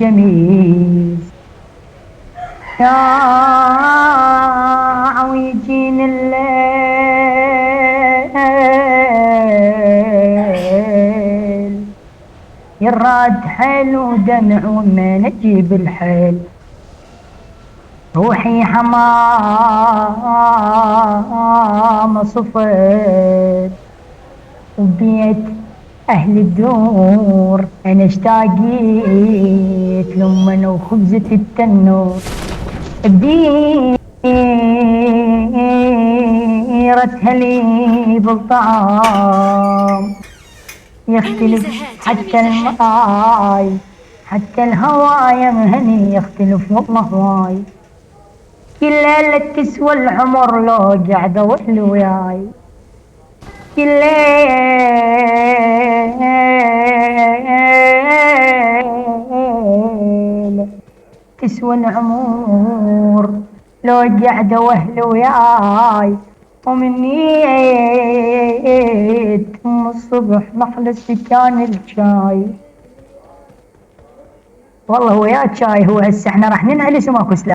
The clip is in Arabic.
جميل يا ويجيني الليل يراد حيل ودمع وما نجيب الحيل روحي حمام صفت وبيت أهل الدور أنا اشتاقيت لمن وخبزة التنور بديرتها لي بالطعام يختلف حتى الماي حتى الهواء ينهني يختلف والله واي كل ليلة تسوى العمر لو قاعدة وحل وياي كل ليلة تسوى العمر لو قاعدة وهل وياي ومنيت من الصبح محلى سكان الشاي والله ويا شاي هو هسه احنا راح ننعلس وماكو سلاح